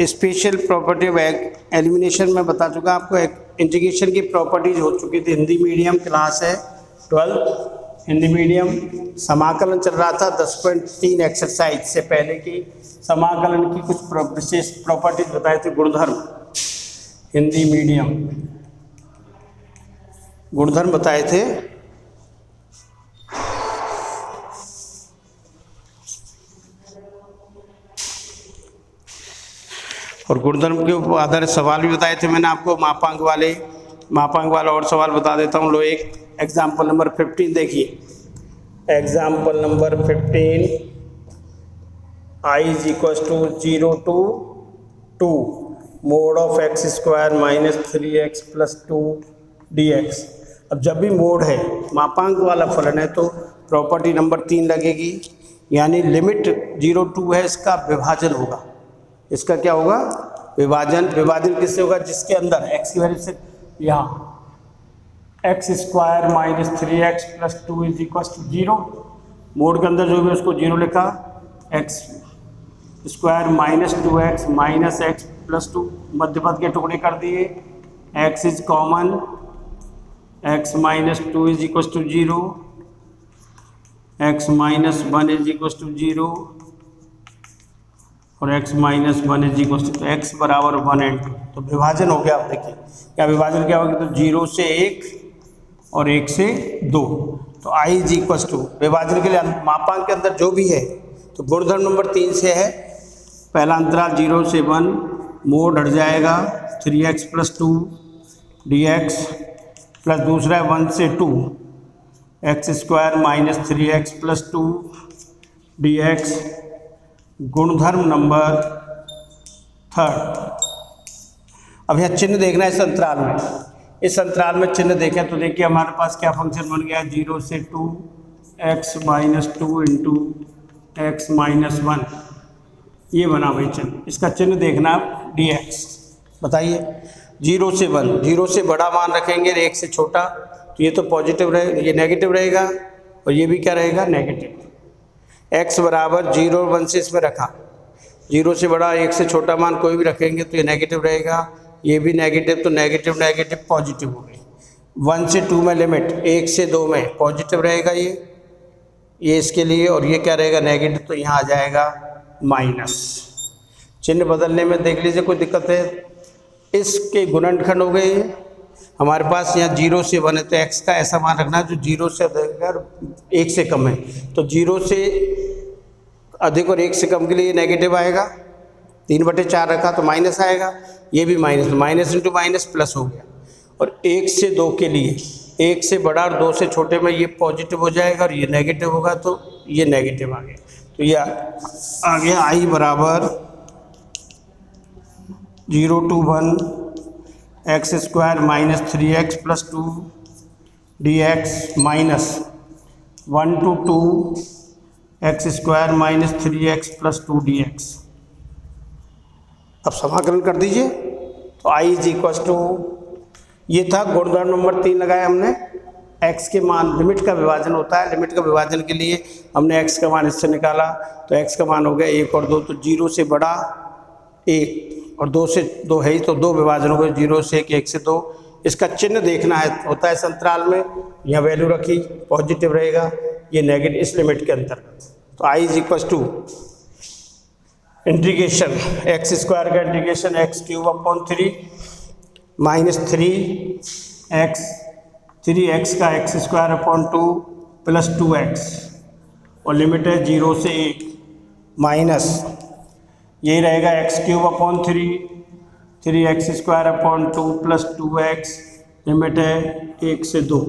Special property of elimination में बता चुका आपको। इंटीग्रेशन की प्रॉपर्टीज हो चुकी थी, हिंदी मीडियम क्लास है 12 हिंदी मीडियम। समाकलन चल रहा था 10.3 एक्सरसाइज से पहले की। समाकलन की कुछ विशेष प्रॉपर्टीज बताए थे, गुणधर्म, हिंदी मीडियम गुणधर्म बताए थे। और गुणधर्म के आधारित सवाल भी बताए थे मैंने आपको, मापांक वाला और सवाल बता देता हूँ। लो एक एग्जाम्पल नंबर 15 देखिए। Example number 15, I is equals to 0 to 2 mode of x square minus 3x plus 2 dx। अब जब भी मोड है, मापांक वाला फलन है, तो प्रॉपर्टी नंबर 3 लगेगी, यानी लिमिट 0 to है, इसका विभाजन होगा। इसका क्या होगा? विभाजन। विभाजन किससे होगा? जिसके अंदर x की वैल्यू से यहाँ x square minus 3x plus 2 is equal to 0। Mod के अंदर जो भी उसको 0 लिखा, x square minus 2x minus x plus 2, मध्यपद के टुकड़े कर दिए, x is common, x minus 2 is equal to 0, x minus 1 is equal to 0 और x minus 1 is equal to x बराबर 1 एंड 2। तो विभाजन हो गया। आप देखिए क्या विभाजन क्या होगा, तो 0 से 1 और 1 से 2। तो I इज इक्वल टू, विभाजन के लिए मापांक के अंदर जो भी है, तो गुणधर्म नंबर 3 से है। पहला अंतराल 0 से 1, मोड हट जाएगा 3x प्लस 2 dx, प्लस दूसरा है 1 से 2 x square minus 3x plus 2 dx। गुणधर्म नंबर 3। अब यह चिन्ह देखना है इस अंतराल में। इस अंतराल में चिन्ह देखें तो देखिए हमारे पास क्या फंक्शन बन गया, 0 से 2 x minus 2 into x minus 1, ये बना भाई चिन्ह। इसका चिन्ह देखना आप dx। बताइए 0 से 1, 0 से बड़ा मान रखेंगे, 1 से छोटा, तो ये तो पॉजिटिव रहेगा, ये नेगेटिव रहेगा, और ये भी क्या रहेगा, नेगेटिव। x बराबर 0 1 से इसमें रखा, 0 से बड़ा 1 से छोटा मान कोई भी रखेंगे तो ये नेगेटिव रहेगा, ये भी नेगेटिव, तो नेगेटिव नेगेटिव पॉजिटिव हो गई। 1 से 2 में लिमिट, 1 से 2 में पॉजिटिव रहेगा ये इसके लिए, और ये क्या रहेगा, नेगेटिव, तो यहाँ आ जाएगा माइनस। चिन्ह बदलने में देख लीजिए कोई दिक्कत है। इसके गुणनखंड हो गए हमारे पास, यहाँ 0 से 1 है, तो x का ऐसा मान रखना जो 0 से अधिक और 1 से कम है। तो 0 से अधिक और 1 से कम के लिए नेगेटिव आएगा, 3/4 रखा तो माइनस आएगा, ये भी minus, minus into minus plus हो गया। और 1 से 2 के लिए, 1 से बड़ा और 2 से छोटे में ये पॉजिटिव हो जाएगा और ये नेगेटिव होगा, तो ये नेगेटिव आ गया। तो ये आ गया I बराबर 0 to 1 x square minus 3x plus 2 dx minus 1 to 2 x square minus 3x plus 2 dx। अब समाकलन कर दीजिए, तो I इज इक्वल टू, ये था गुणधर्म नंबर 3 लगाया हमने। x के मान, लिमिट का विभाजन होता है, लिमिट का विभाजन के लिए हमने x का मान इससे निकाला, तो x का मान हो गया 1 और 2, तो 0 से बड़ा 1 और 2 से 2 है ही, तो 2 विभाजन हो गए, 0 से 1 1 से 2। इसका चिन्ह देखना है, होता है इस अंतराल में, यहाँ वैल्यू रखी, पॉजिटिव रहेगा, ये नेगेटिव, इस लिमिट के अंतर्गत। तो I is equal to integration x square का इंटीग्रेशन x³ माइनस 3x का x square upon 2 plus 2x, और लिमिट है 0 से 1 माइनस, यही रहेगा x³ 3x square upon 2 plus 2x, limit है 1 से 2।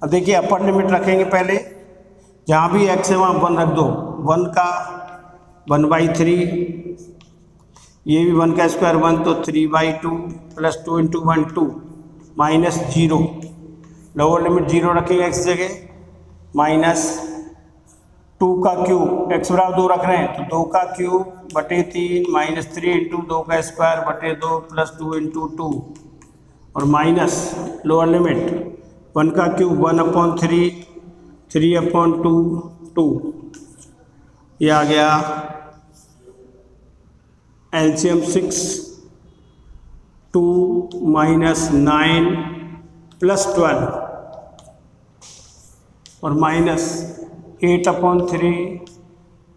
अब देखिए अपर लिमिट रखेंगे पहले, जहाँ भी x है वहाँ 1 रख दो, 1 का 1/3, ये भी 1 का स्क्वायर 1, तो 3/2 plus 2 into 1 2 minus 0, lower limit 0 रखेंगे x जगह, माइनस 2 का क्यूब, x बराबर 2 रख रहे हैं, तो 2 का क्यूब बटे 3 माइनस 3 इंटू 2 का स्क्वायर बटे 2 प्लस 2 इंटू 2, और माइनस लोअर लिमिट 1 का क्यूब 1/3, 3/2 2, ये आ गया एलसीएम 6, 2 माइनस 9 प्लस 12 और माइनस 8/3,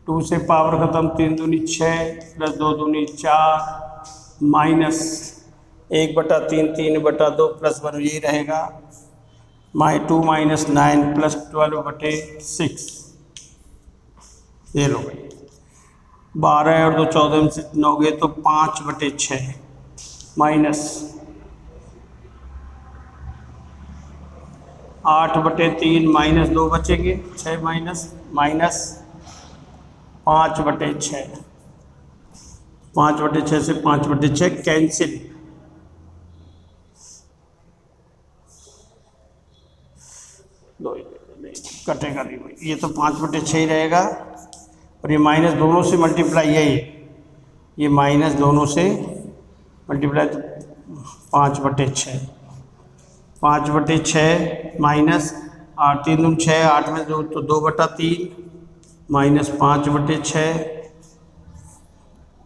2 से पावर खत्म, 3 दूनी 6 प्लस 2 दूनी 4 माइनस 1/3, 3/2 प्लस 1 यही रहेगा, 2 माइनस 9 प्लस 12/6। ये लो भाई 12 और 2 14 में से 9 गए तो 5/6 माइनस 8/3 माइनस 2 बचेंगे 6 माइनस 5/6, 5/6 से 5/6 कैंसिल, कटेगा नहीं भाई, ये तो 5/6 ही रहेगा और ये माइनस दोनों से मल्टीप्लाई है, ये माइनस दोनों से मल्टीप्लाई तो 5/6, 5/6 माइनस 8 3 दूनी 6, 8 में 2 तो 2/3 माइनस 5/6,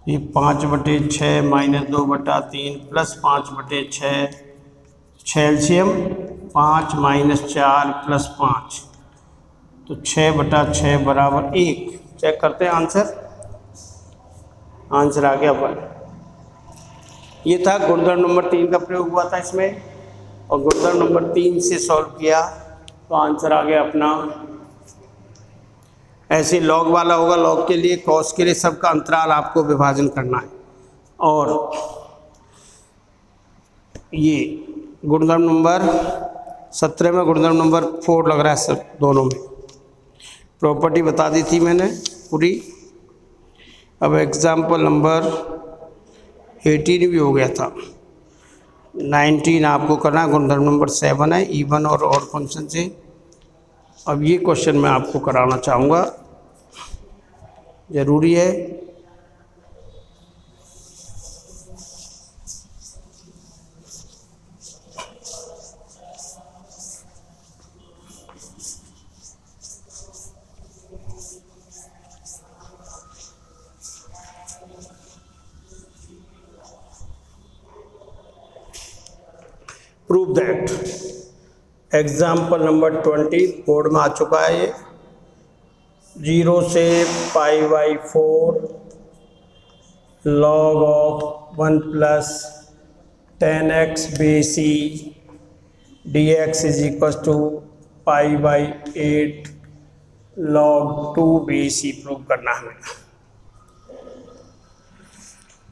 ये 5/6 minus 2/3 plus 5/6, 6 LCM 5 minus 4 plus 5 तो 6/6 बराबर 1। चेक करते हैं आंसर, आंसर आ गया 1। ये था गुणधर्म नंबर 3 का प्रयोग हुआ था इसमें, और गुणधर्म नंबर 3 से सॉल्व किया तो आंसर आ गया अपना। ऐसे लॉग वाला होगा, लॉग के लिए कॉस के लिए सबका अंतराल आपको विभाजन करना है। और ये गुणधर्म नंबर 17 में गुणधर्म नंबर 4 लग रहा है सब दोनों में। प्रॉपर्टी बता दी थी मैंने पूरी। अब एग्जाम्पल नंबर 18 भी हो गया था, 19 आपको करना, गुणधर्म नंबर 7 है, इवन और ऑड फंक्शन से। अब ये क्वेश्चन मैं आपको कराना चाहूँगा, ज़रूरी है। Prove that, example number 20 board में आ चुका है ये। 0 से π/4 log of 1 plus 10x BC dx is equal to π/8 log 2 BC prove करना है।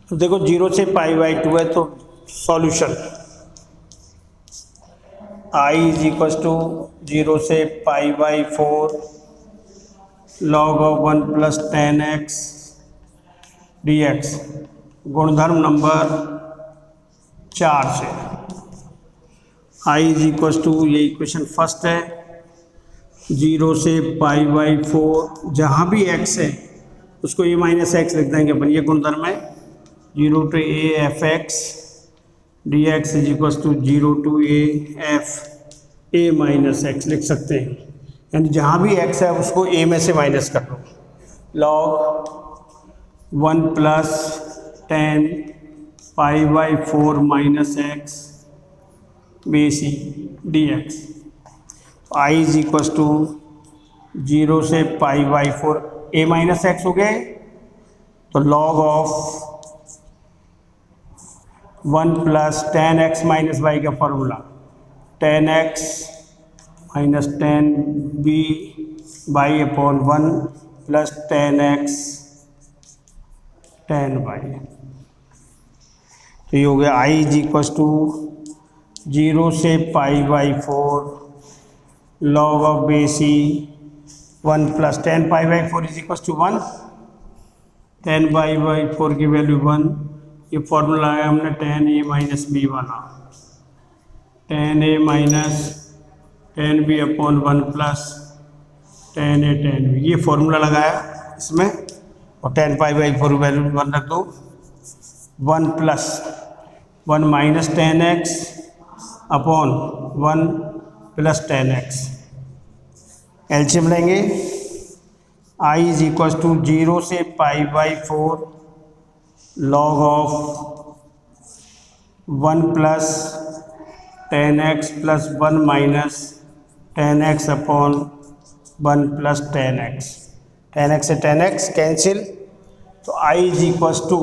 तो देखो 0 से π/2 है तो solution I is equal to 0 से π/4 log of 1 plus 10x dx, गुणधर्म नंबर 4 से I इज इक्वल टू, ये इक्वेशन फर्स्ट है, 0 से π/4 जहाँ भी x है उसको a माइनस एक्स लिख देंगे अपन, ये गुणधर्म है। 0 to a f(x) dx is equal to 0 to a f a minus x लिख सकते हैं, यानी जहाँ भी x है उसको a में से माइनस कर लो। log 1 plus 10 π/4 minus x BC dx, I is equal to 0 से π/4 a माइनस एक्स हो गए, तो log of 1 plus 10x minus y का formula 10x minus 10b y/1 plus 10x 10y, तो ये हो गया I इज इक्वल टू 0 से π/4 log of BC 1 plus 10 π/4 is equal to 1, 10 π/4 की वैल्यू 1। ये फॉर्मूला है हमने 10a माइनस बी वाला, 10a minus 10b/1 plus 10a 10b, ये फॉर्मूला लगाया इसमें, और 10 π/4 वैल्यू 1 रख दो। 1 plus 1 minus 10x upon 1 plus 10x, LCM लेंगे। I इज इक्वल टू 0 से π/4 log of 1 plus tan x plus 1 minus tan x upon 1 plus tan x। tan x से tan x cancel, तो I is equal to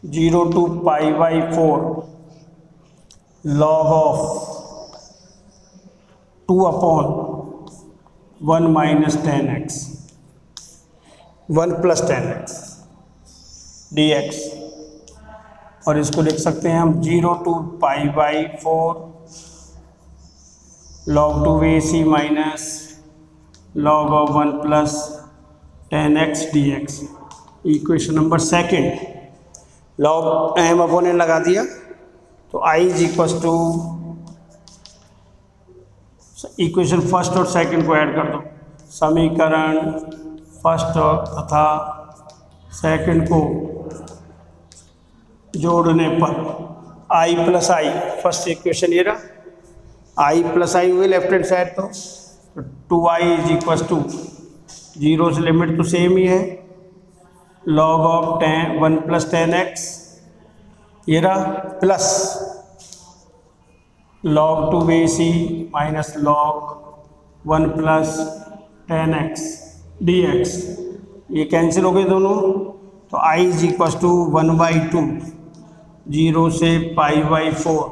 0 to pi by 4 log of 2 upon 1 minus tan x 1 plus tan x dx। और इसको लिख सकते हैं हम 0 to pi by 4 log 2ac minus log of 1 plus tan x dx। Equation number second, log m upon n लगा दिया, तो I is equal to, equation first और सेकंड को ऐड कर दो, समीकरण फर्स्ट और तथा सेकंड को जोड़ने पर I plus I, first equation ये रहा, I प्लस आई हुए लेफ्ट हैंड साइड, तो 2i इज इक्वल टू 0 से लिमिट तो सेम ही है, log of 1 plus tan x ये रहा, plus log 2ac minus log 1 plus tan x dx। ये कैंसिल हो गए दोनों, तो I इज इक्वल टू 1/2 0 से pi by 4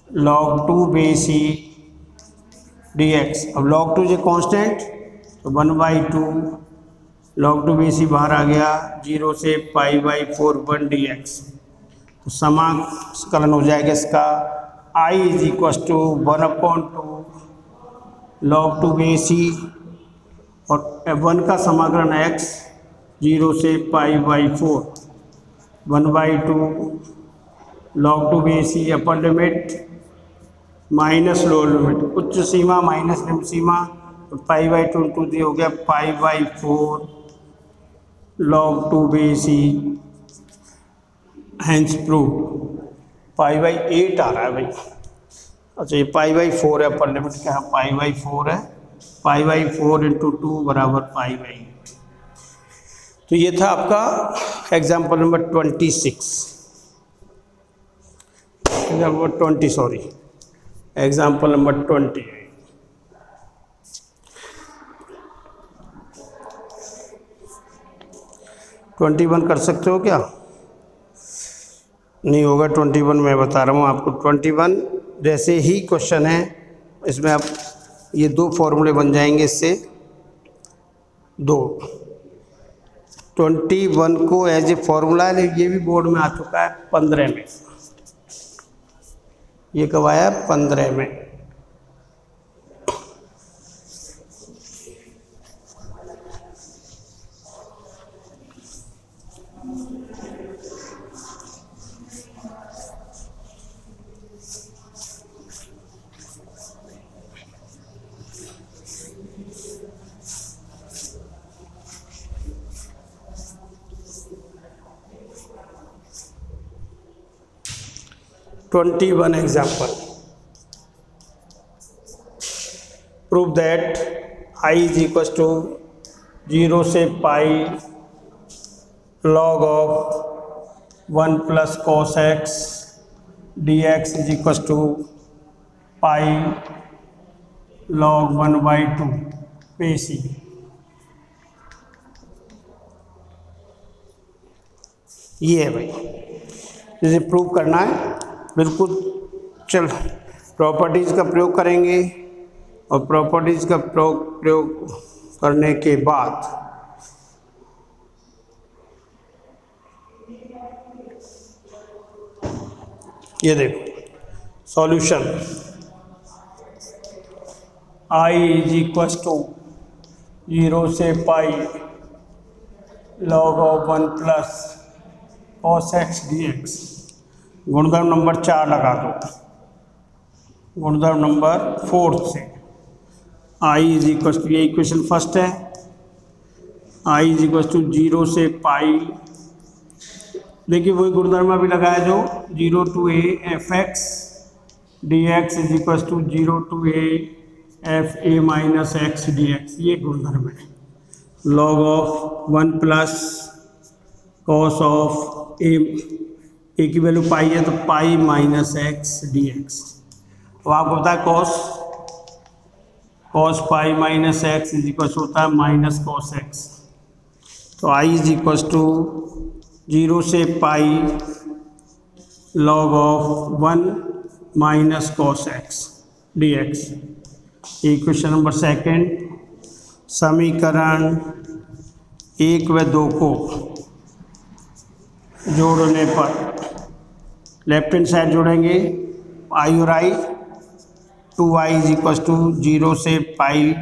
log 2ac dx। अब log 2 जो कांस्टेंट, तो 1/2 log 2ac बाहर आ गया, 0 से पाई बाई 4 1 dx। तो समाकलन हो जाएगा इसका I is equal to 1/2 log 2ac और 1 का समाकलन x 0 से pi by 4 1/2 log 2ac upper limit minus lower limit, उच्च सीमा माइनस निम्न सीमा, तो पाई बाई 2 इंटू दी हो गया pi by 4 log 2ac hence prove. Pi by 8 आ रहा है भाई, अच्छा ये पाई बाई 4 है, अपर लिमिट क्या है, पाई बाई 4 है, पाई बाई 4 इंटू 2 बराबर पाई बाई 8। तो ये था आपका एग्जाम्पल नंबर 26, एग्जाम्पल नंबर 20। 21 कर सकते हो क्या? नहीं होगा 21, मैं बता रहा हूँ आपको। 21 जैसे ही क्वेश्चन है, इसमें आप ये 2 फॉर्मूले बन जाएंगे इससे, 2 21 को एज ए फॉर्मूला है, ये भी बोर्ड में आ चुका है 15 में। ये कब आया? 15 में। (21) example. Prove that I is equals to 0 से pi log of 1 plus cos x dx is equals to pi log 1/2 AC। ये है भाई, इसे प्रूव करना है बिल्कुल। चल प्रॉपर्टीज़ का प्रयोग करेंगे, और प्रॉपर्टीज़ का प्रयोग करने के बाद ये देखो solution, I is equal to 0 से pi log of 1 plus cos x dx। गुणधर्म नंबर 4 लगा दो, गुणधर्म नंबर 4 से I इज इक्वल टू, ये इक्वेशन फर्स्ट है, I इज इक्वल टू 0 से पाई, देखिए वही गुणधर्म भी लगाया जो 0 to a f(x) dx is equal to 0 to a f(a minus x dx। ये गुणधर्म है। log of 1 plus cos of a की वैल्यू पाई है तो pi minus x d x. अब आपको पता है cos pi minus x is equal होता है माइनस कॉस एक्स। तो आई इज इक्वल टू 0 से pi log of 1 minus cos x d x. Equation number second, समीकरण 1 व 2 को जोड़ने पर लेफ्ट हैंड साइड जोड़ेंगे, आई और आई, 2i इज इक्वल टू 0 से pi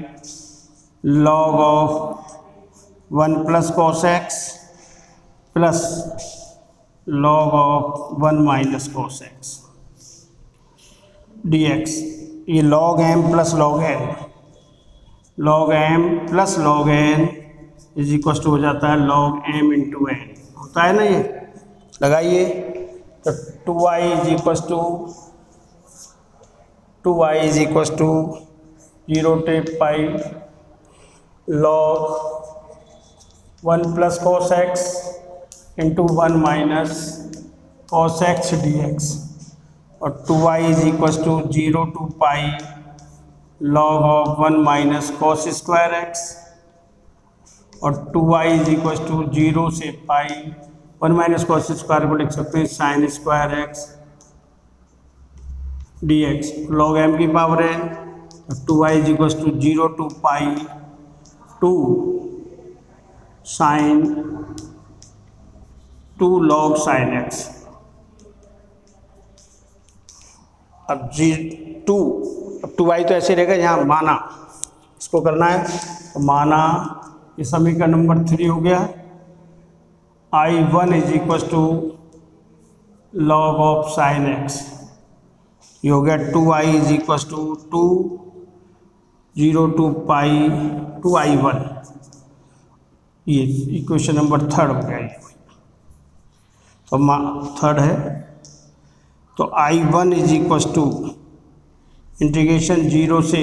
log of 1 plus cos x plus log of 1 minus cos x d x. ये log m plus log n, log m plus log n is equal to हो जाता है log M into N, होता है ना ये, लगाइए। तो 2i इज इक्वल टू 0 से pi log 1 plus cos x into 1 minus cos x d x, और 2i is equal to 0 to pi log of 1 minus cos square x, और 2i is equal to 0 से पाई 1 minus cos square को लिख सकते हैं sine square x d x, log m की power है। 2i is equal to 0 to pi 2 sine 2 log sine x. अब अब 2i तो ऐसे रहेगा, यहाँ माना इसको करना है, तो माना ये समीकरण नंबर 3 हो गया। I1 is equal to log of sine x, ये हो गया 2i is equal to 2 0 to pi 2i1, ये इक्वेशन नंबर 3 हो गया। तो थर्ड है, तो I1 is equal to integration 0 से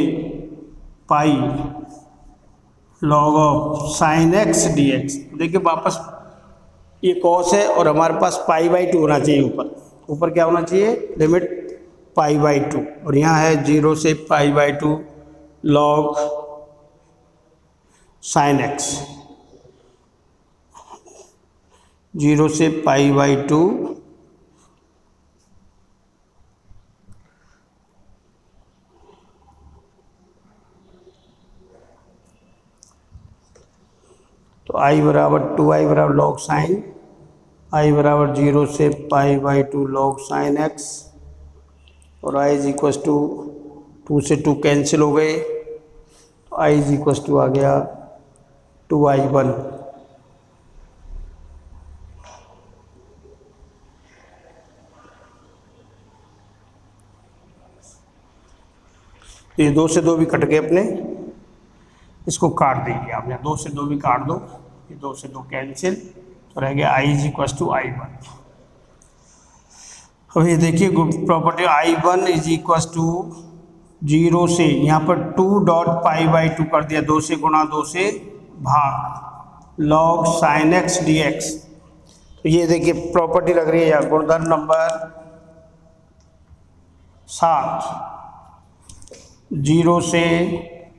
pi log of sine x d x. देखिए वापस ये कॉस है और हमारे पास पाई/2 होना चाहिए, ऊपर क्या होना चाहिए, लिमिट पाई/2, और यहाँ है 0 से पाई/2 लॉग साइन एक्स, 0 से पाई/2 तो i बराबर 2i बराबर लॉग साइन, i बराबर 0 से पाई/2 लॉग साइन एक्स, और i इज इक्वल टू 2 से 2 कैंसिल हो गए, तो i इज इक्वल टू आ गया 2i1। ये 2 से 2 भी कट गए अपने, इसको काट दीजिए आप, यहाँ 2 से 2 भी काट दो, ये 2 से 2 कैंसिल, तो रह गया i is equal to i1। अब ये देखिए property I1 is equal to 0 से, यहाँ पर 2 डॉट पाई/2 कर दिया, 2 से गुणा 2 से भाग log sine x d x. तो ये देखिए प्रॉपर्टी लग रही है यहाँ, गुणधर्म नंबर 7, 0 से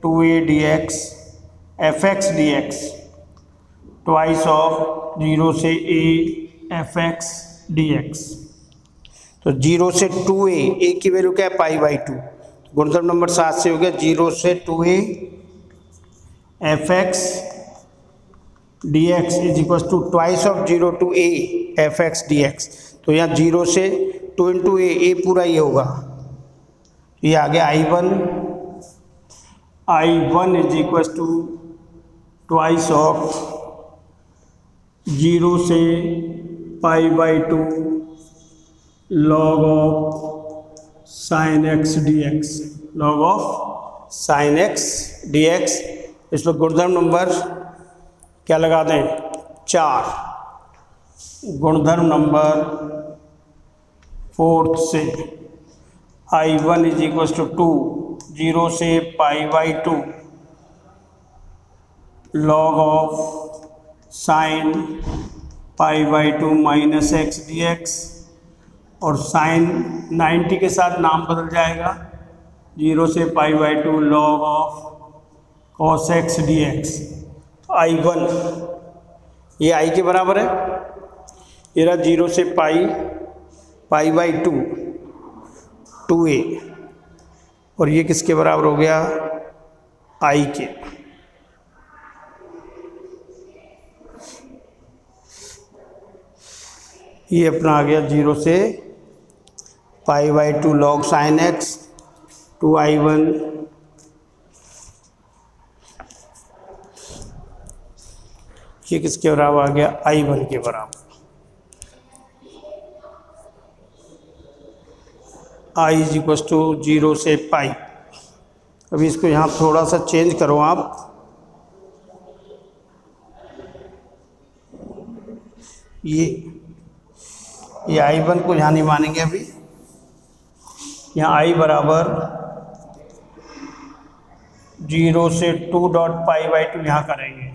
2a dx fx dx twice of 0 से a fx dx। तो 0 से 2a, a की वैल्यू क्या है पाई/2, गुणधर्म नंबर 7 से हो गया 0 से 2a fx dx is equal to twice of 0 to a fx dx। तो यहाँ 0 से 2 इंटू a पूरा ये होगा, ये आ गया I1 is equal to twice of 0 से पाई/2 log of sine x dx, log of sine x dx। इसमें गुणधर्म नंबर क्या लगा दें, 4, गुणधर्म नंबर 4 से I1 इज इक्वल टू 2, 0 से पाई/2 log of sine π/2 minus x d x, और साइन 90 के साथ नाम बदल जाएगा, 0 से π/2 log of cos x dx। तो I1 ये I के बराबर है, ये रहा 0 से π/2 2a, और ये किसके बराबर हो गया, I के। ये अपना आ गया 0 से π/2 log sin x 2I1 ये किसके बराबर आ गया, I1 के बराबर। I इज इक्वल टू 0 से पाई। अभी इसको यहाँ थोड़ा सा चेंज करो आप, ये I1 को यहाँ नहीं मानेंगे अभी, यहाँ I बराबर 0 से 2.π/2 यहाँ करेंगे,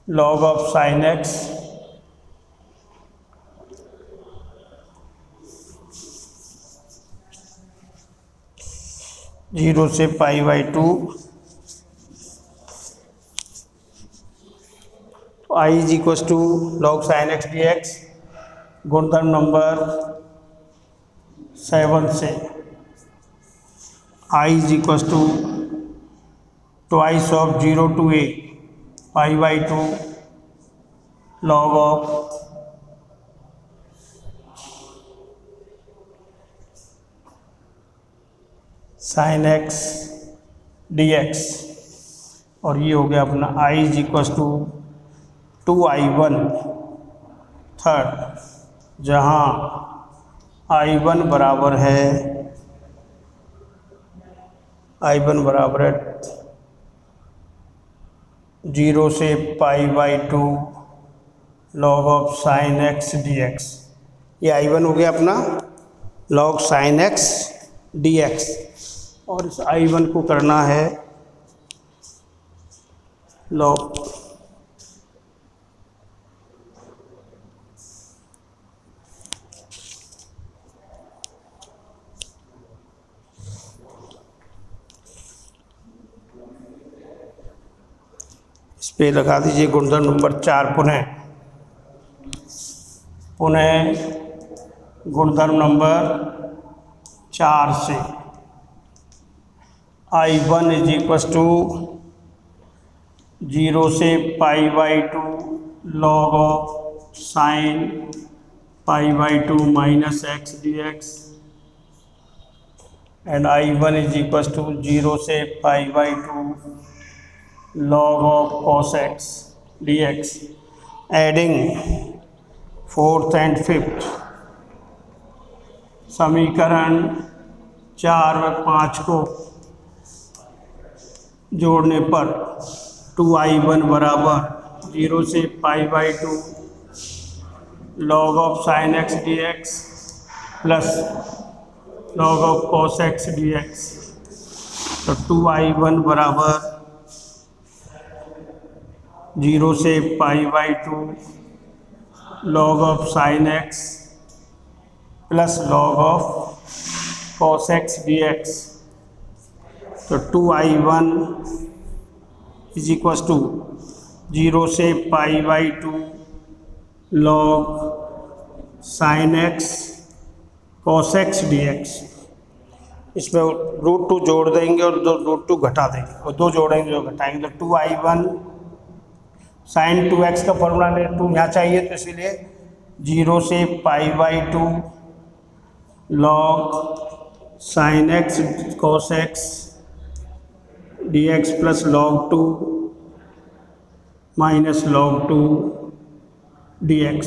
log of sine x zero से π/2, तो I is equal to log sine x d x, गुणधर्म नंबर 7 से I is equal to twice of 0 to a π/2 log of sine x d x, और ये हो गया अपना I is equal to 2I1 third, जहाँ I1 बराबर है I1 बराबर है 0 से π/2 log of sine x d x. ये I1 हो गया अपना log sine x d x, और इस I1 को करना है log इस पे लगा दीजिए गुणधर्म नंबर 4 पुनः गुणधर्म नंबर 4 से I1 इज इक्वल टू 0 से π/2 log of sine π/2 minus x d x, and I1 is equal to 0 से π/2 log of cos x dx, adding fourth and fifth समीकरण 4 व 5 को जोड़ने पर 2I1 बराबर 0 से π/2 log of sin x dx plus log of cos x dx, तो 2I1 बराबर 0 से π/2 log of sin x plus log of cos x dx, तो 2I1 इज इक्वल टू 0 से π/2 log sin x cos x dx। इसमें √2 जोड़ देंगे और √2 घटा देंगे, और 2 जोड़ेंगे जो घटाएंगे, तो 2I1 sin 2x का फॉर्मूला ले 2 यहाँ चाहिए, तो इसीलिए 0 से π/2 log sin x cos x dx plus log 2 minus log 2 dx।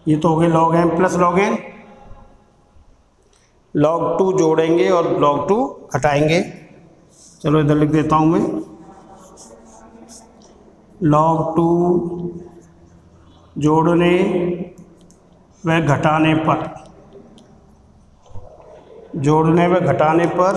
ये तो हो गए log m plus log n, log 2 जोड़ेंगे और log 2 घटाएंगे। चलो इधर लिख देता हूँ मैं, log 2 जोड़ने व घटाने पर, जोड़ने व घटाने पर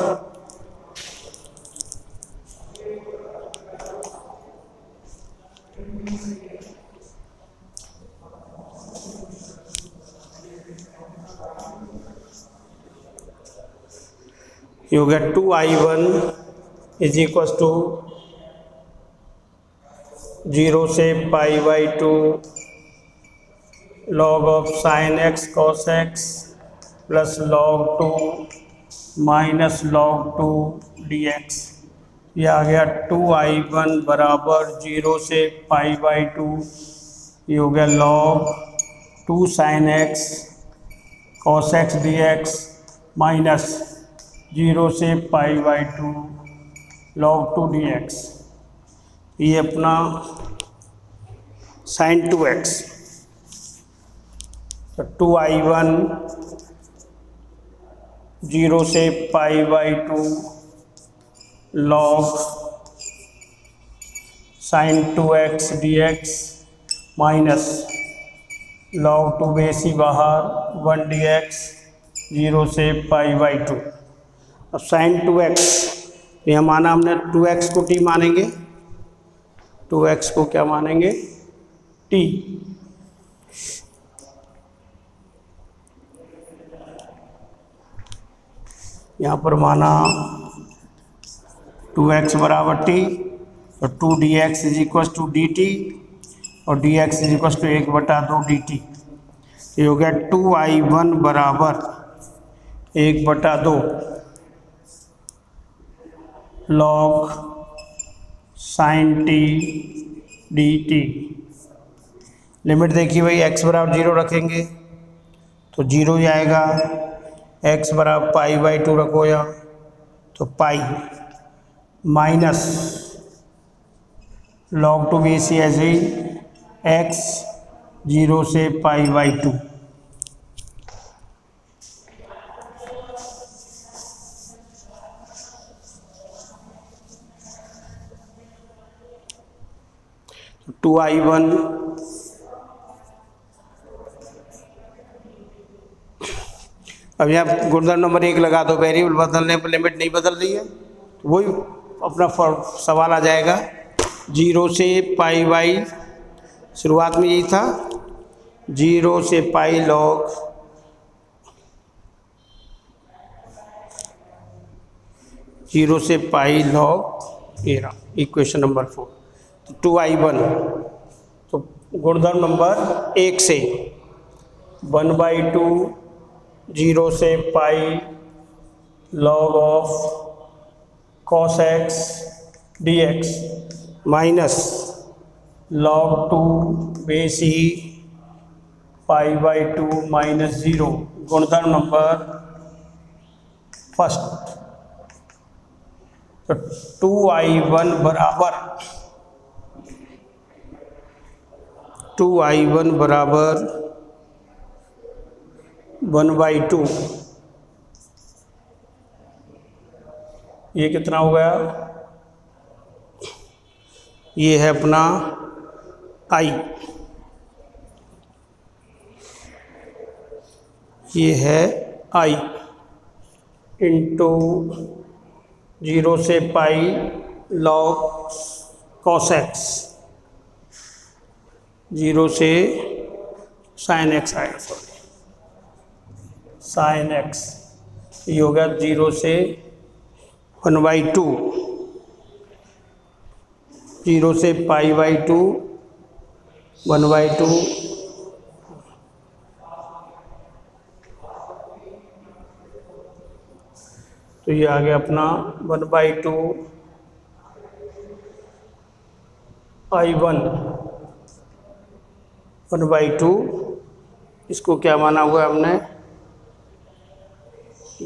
ये हो गया 2i1 इज इक्वल टू 0 से π/2 log of sin x cos x plus log 2 minus log 2 dx। ये आ गया 2i1 बराबर 0 से π/2, ये हो गया log 2 sin x cos x dx minus 0 से π/2 log 2 dx। ये अपना sin 2x, तो 2i1 0 से π/2 log sin 2x dx minus log 2 बेसी बाहर 1 dx 0 से π/2। अब sin 2x यहाँ माना हमने 2x को t मानेंगे, 2x को क्या मानेंगे t। यहाँ पर माना 2x बराबर t, तो 2 dx is equal to dt और dx is equal to 1/2 dt। ये हो गया 2i1 बराबर 1/2 log sin t dt। Limit देखिए भाई, x बराबर 0 रखेंगे तो 0 ही आएगा, x बराबर π/2 रखो या तो पाई माइनस log 2 बेसी ऐसे ही x 0 से π/2। तो 2i1 अब यहाँ गुणधर्म नंबर 1 लगा दो, वेरिएबल बदलने पर लिमिट नहीं बदल रही है तो वही अपना सवाल आ जाएगा। 0 से π/, शुरुआत में यही था 0 से π log 0 से π log 13, इक्वेशन नंबर 4। 2i1 तो गुणधर्म नंबर 1 से 1/2 0 से π log of cos x dx minus log 2 बेसी π/2 माइनस 0। गुणधर्म नंबर फर्स्ट, तो 2i1 बराबर 1/2, ये कितना हो गया, ये है अपना i, ये है i इंटू 0 से π log cos x, 0 से sin x आएगा, सॉरी sin x। ये हो गया 0 से 1/2, 0 से π/2 1/2, तो ये आ गया अपना 1/2 i1 1/2। इसको क्या माना हुआ है हमने,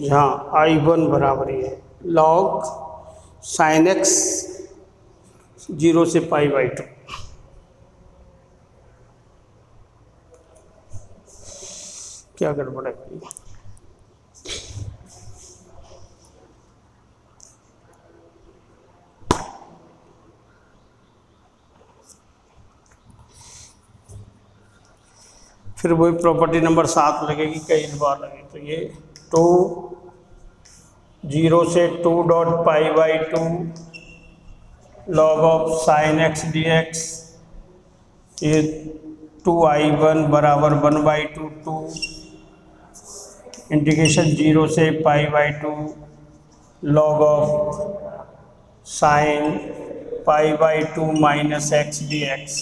यहाँ i1 बराबर है log sin x 0 से π/2। क्या गड़बड़ है, फिर वही प्रॉपर्टी नंबर 7 लगेगी, कई बार लगे। तो ये 0 से 2.π/2 log of sin x dx, ये 2i1 बराबर 1/2 इंटीग्रेशन 0 से π/2 log of sign pi by 2 minus x d x.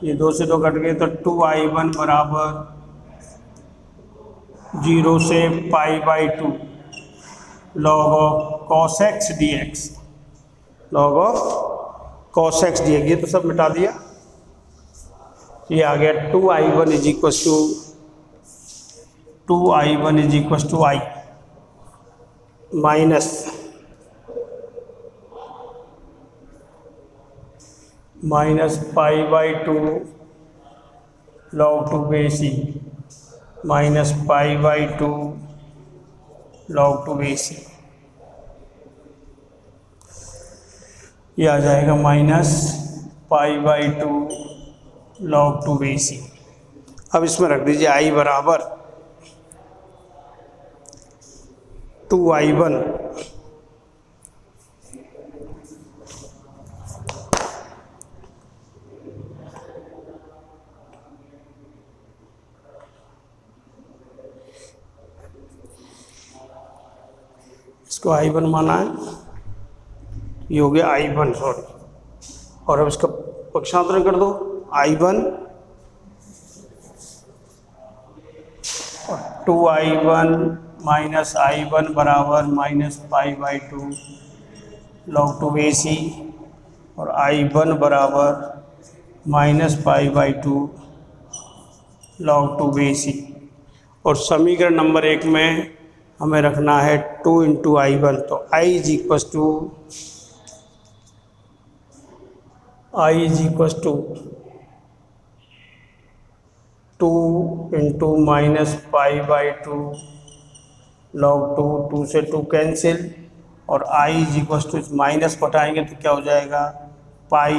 ये 2 से 2 कट गए तो 2i1 बराबर 0 से pi by 2 log of cos x d x, log of cos x d x. ये तो सब मिटा दिया, ये आ गया 2i1 is equal to 2i1 is equal to I minus pi by 2 log 2 base e minus pi by 2 log 2 base e. ये आ जाएगा minus pi by 2 log 2 base e. अब इसमें रख दीजिए आई बराबर 2i1 इसको i1 माना है, ये हो गया i1 सॉरी। और अब इसका पक्षांतरण कर दो i1 और 2i1 माइनस i1 बराबर minus pi by 2 log 2 base e और i1 बराबर minus pi by 2 log 2 base e. और समीकरण नंबर 1 में हमें रखना है 2 इंटू i1, तो i is equals to 2 into minus pi by 2 log 2, 2 से 2 कैंसिल और i is equals to minus पटाएंगे तो क्या हो जाएगा pi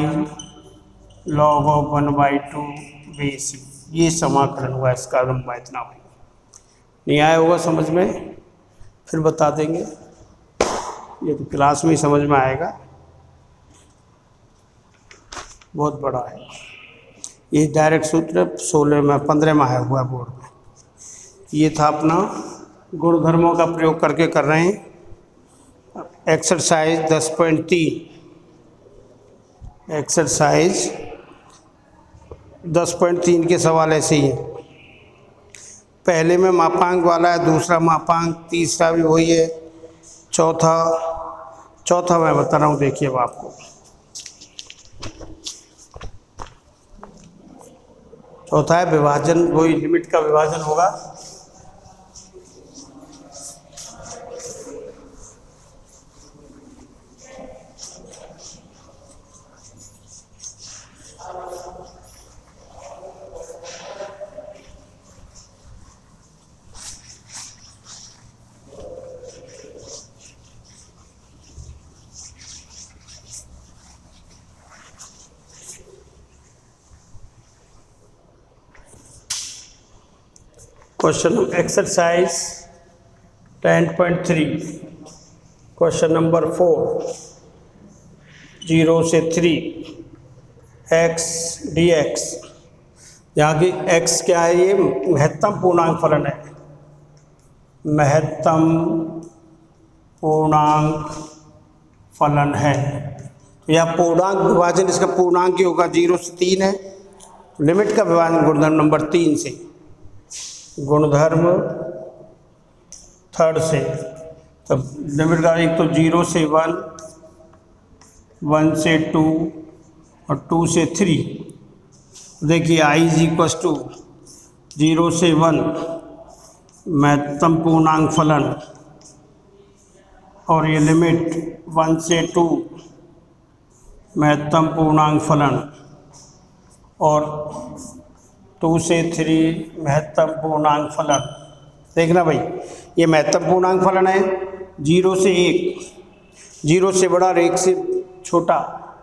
log of 1/2 base e. ये समाकलन हुआ इसका, लंबा इतना हुआ। नहीं आया होगा समझ में फिर बता देंगे, ये तो क्लास में ही समझ में आएगा, बहुत बड़ा है ये। डायरेक्ट सूत्र 16 में 15 में आया हुआ बोर्ड में। ये था अपना गुणधर्मों का प्रयोग करके कर रहे हैं। एक्सरसाइज 10.3, एक्सरसाइज 10.3 के सवाल ऐसे ही हैं। पहले में मापांक वाला है, दूसरा मापांक, तीसरा भी वही है, चौथा मैं बता रहा हूँ, देखिए अब आपको। चौथा है विभाजन, वही लिमिट का विभाजन होगा। क्वेश्चन एक्सरसाइज 10.3 क्वेश्चन नंबर 4 0 से 3 x dx। यहाँ की x क्या है, ये महत्तम पूर्णांक फलन है, महत्तम पूर्णांक फलन है। तो यह पूर्णांक विभाजन इसका पूर्णांक ही होगा, 0 से 3 है। लिमिट का विभाजन गुणधर्म नंबर 3 से, गुणधर्म 3rd से। तब लिमिट का एक तो 0 से 1, 1 से 2 और 2 से 3। देखिए i इज इक्वस टू 0 से 1 महत्तम पूर्णांक फलन, और ये लिमिट 1 से 2 महत्तम पूर्णांक फलन, और 2 से 3 महत्तम पूर्णांक फलन। देखना भाई, ये महत्तम पूर्णांक फलन है। 0 से 1, 0 से बड़ा और 1 से छोटा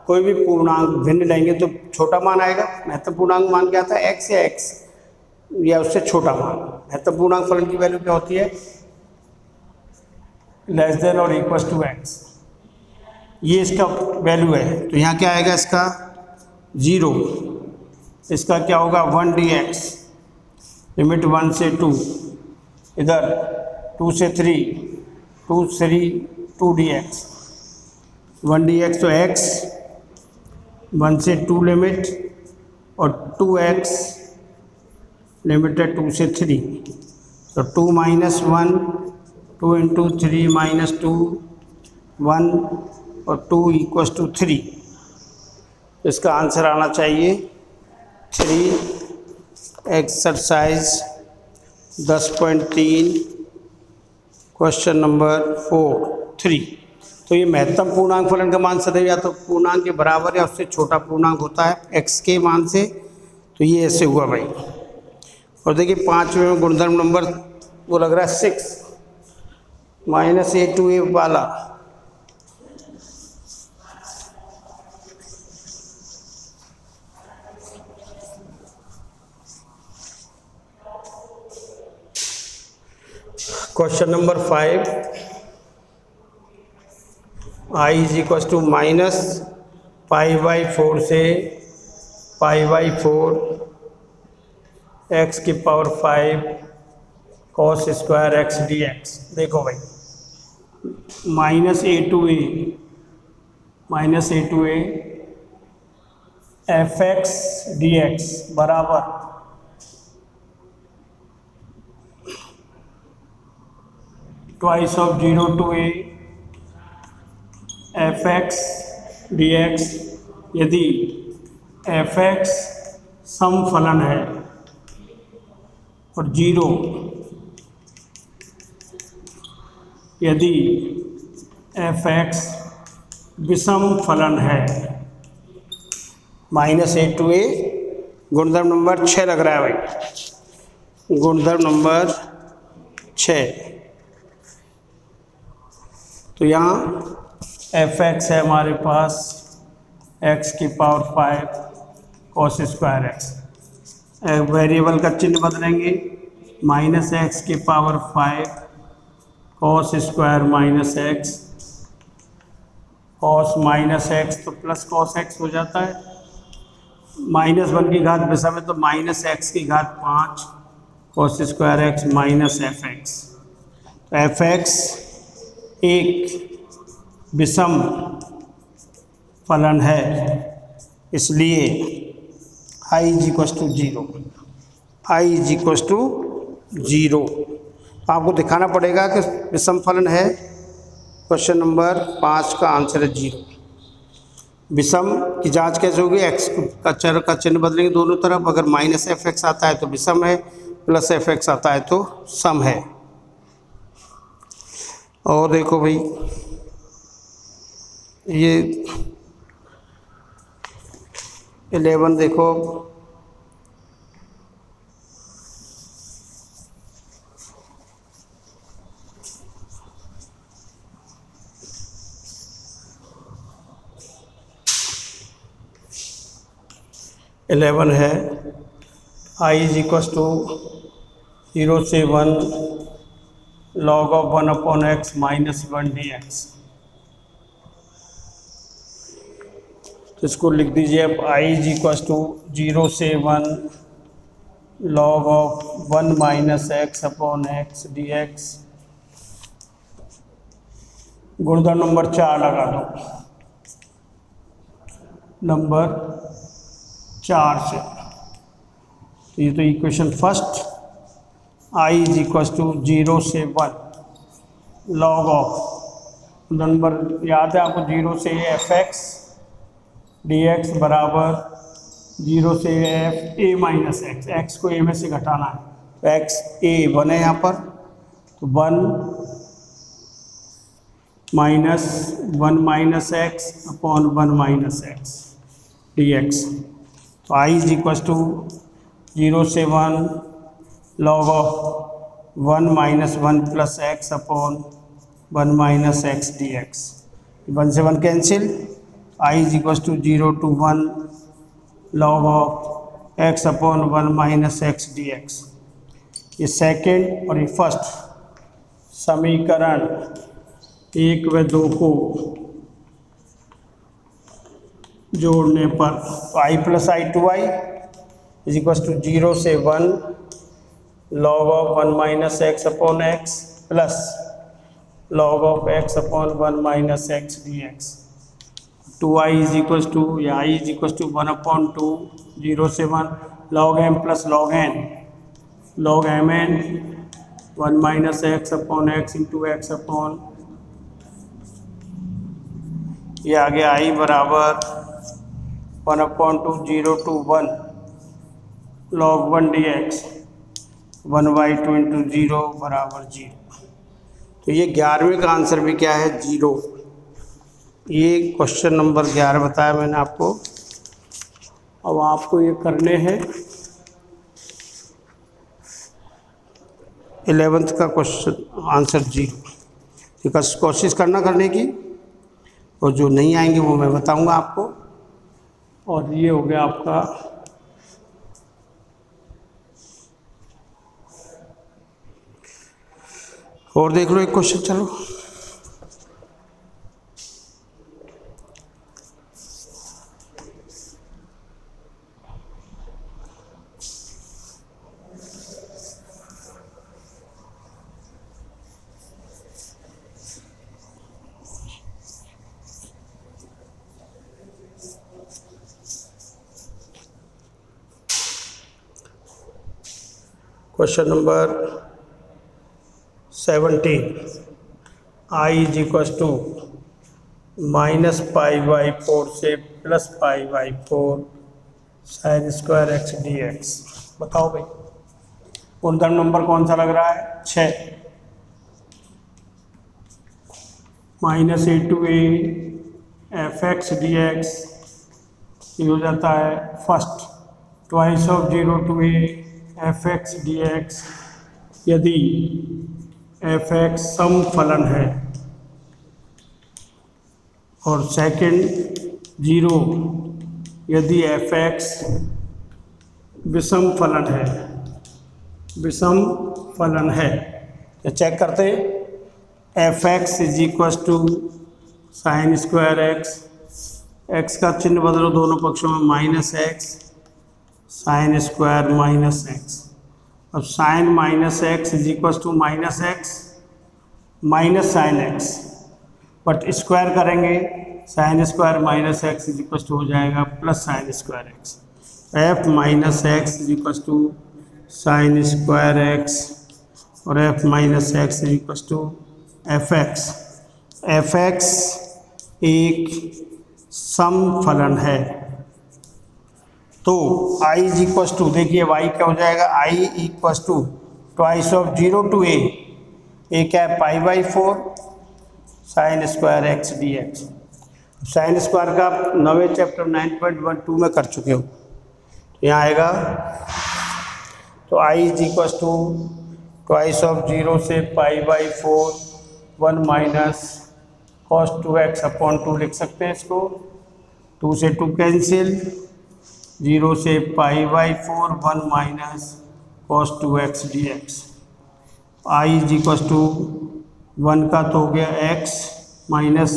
कोई भी पूर्णांक भिन्न लेंगे तो छोटा मान आएगा। महत्तम पूर्णांक मान क्या आता है, x या x या उससे छोटा मान। महत्तम पूर्णांक फलन की वैल्यू क्या होती है, लेस देन और इक्वल टू x। ये इसका वैल्यू है, तो यहाँ क्या आएगा इसका 0, इसका क्या होगा 1 dx, लिमिट 1 से 2, इधर 2 से 3, 2 3 2dx, 1dx तो x 1 से 2 लिमिट और 2x लिमिट है 2 से 3, तो 2 - 1, 2 × 3 - 2 1 और 2 = 3। इसका आंसर आना चाहिए 3। Exercise 10.3 question number 3। तो ये महत्तम पूर्णांक फलन का मान सदैव या तो पूर्णांक के बराबर या उससे छोटा पूर्णांक होता है x के मान से, तो ये ऐसे हुआ भाई। और देखिए 5वें में गुणधर्म नंबर वो लग रहा है 6 -a to a वाला। क्वेश्चन नंबर 5, I = -π/4 से π/4 x⁵ cos² x dx। देखो भाई -a to a fx dx बराबर twice of 0 to a fx dx। यदि fx सम फलन है और 0 यदि fx विषम फलन है। -a to a गुणधर्म नंबर 6 लग रहा है भाई, गुणधर्म नंबर 6। तो यहाँ fx है हमारे पास x⁵ cos² x। वेरिएबल का चिन्ह बदलेंगे, -x⁵ cos² -x, cos -x तो प्लस cos x हो जाता है, -1 की घात विषम है तो -x⁵ cos² x -fx। तो fx एक विषम फलन है, इसलिए I = 0। I = 0 आपको दिखाना पड़ेगा कि विषम फलन है। क्वेश्चन नंबर 5 का आंसर है 0। विषम की जांच कैसे होगी, x का चर का चिन्ह बदलेंगे दोनों तरफ। अगर -fx आता है तो विषम है, +fx आता है तो सम है। और देखो भाई ये 11 देखो, है I = 0 से 1 log of 1/x -1 dx। तो इसको लिख दीजिए अब I = 0 से 1 log of 1 - x/x dx। गुणधर्म नंबर 4 लगा दो, नंबर 4 से। तो ये तो इक्वेशन फर्स्ट, I = 0 से 1 log ऑफ नंबर याद है आपको 0 से fx dx बराबर 0 से f(a - x) को a में से घटाना है, तो x a 1 है यहाँ पर, तो 1 - 1 - x/1 - x dx। तो I = 0 से 1 log of 1 - 1 + x/1 - x dx। 1 से 1 cancel, I = 0 to 1 log of x/1 - x dx। ये सेकेंड और ये फर्स्ट समीकरण 1 व 2 को जोड़ने पर I + I2i = 0 से 1 log of 1 - x/x plus log of x upon 1 minus x dx. 2i is equals to, या i is equals to 1 upon 2 0 से 1 log m plus log n log mn 1 minus x upon x into x upon, ये आ गया i बराबर 1 upon 2 0 to 1 log 1 dx 1 by 2 into 0 बराबर 0। तो ये 11वें का आंसर भी क्या है 0। ये क्वेश्चन नंबर 11 बताया मैंने आपको। अब आपको ये करने हैं 11th का क्वेश्चन आंसर 0। कोशिश करना करने की, और जो नहीं आएंगे वो मैं बताऊंगा आपको। और ये हो गया आपका और देख लो एक क्वेश्चन। चलो question number 17, i is equal to minus pi by 4 से plus pi by 4 sine square x d x. बताओ भाई पूर्णतम नंबर कौन सा लग रहा है 6। Minus a to a f x d x ये हो जाता है first, twice of 0 to a f x d x यदि एफ एक्स सम फलन है, और सेकंड 0 यदि एफ एक्स विषम फलन है, विषम फलन है। तो चेक करते हैं f x is equal to sine square x, x का चिन्ह बदलो दोनों पक्षों में minus x sine square minus x. अब sine minus x is equal to minus x minus sine x, but square करेंगे sine square minus x is equal to हो जाएगा plus sine square x. F minus x is equal to sine square x और f minus x is equal to F x. F x एक सम फलन है, तो i is equal to, देखिए y क्या हो जाएगा, i equal to twice of 0 to a क्या है pi by 4 sine square x d x. Sine square का आप 9वें चैप्टर 9.12 में कर चुके हो। तो यहाँ आएगा तो i is equal to twice of 0 से pi by 4 1 minus cos 2x upon 2 लिख सकते हैं इसको। 2 से 2 कैंसिल, 0 से pi by 4 1 minus cos 2x d x. I is equal to 1 का तो हो गया x minus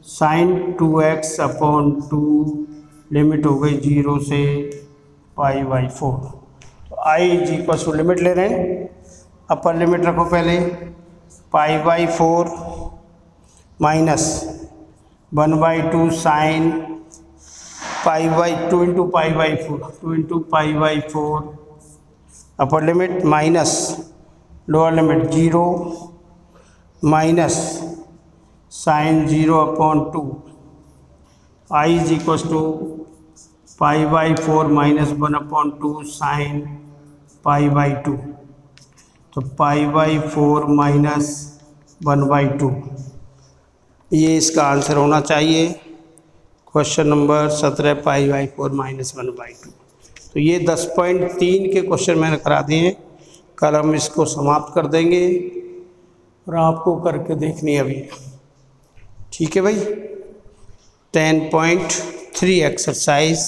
sine 2x upon 2, limit हो गई 0 से पाई बाई 4। तो I is equal to limit ले रहे हैं, अपर लिमिट रखो पहले pi by 4 minus 1 by 2 sine pi by 2 into pi by 4, 2 into pi by 4 upper limit minus lower limit 0 minus sine 0 upon 2। I is equal to pi by 4 minus 1 upon 2 sine pi by 2। तो पाई by 4 minus 1 by 2, ये इसका answer होना चाहिए question number 17 pi by 4 minus 1 by 2। तो ये 10.3 के question मैंने करा दिए हैं। कल हम इसको समाप्त कर देंगे और आपको करके देखनी है अभी। ठीक है भाई। 10.3 एक्सरसाइज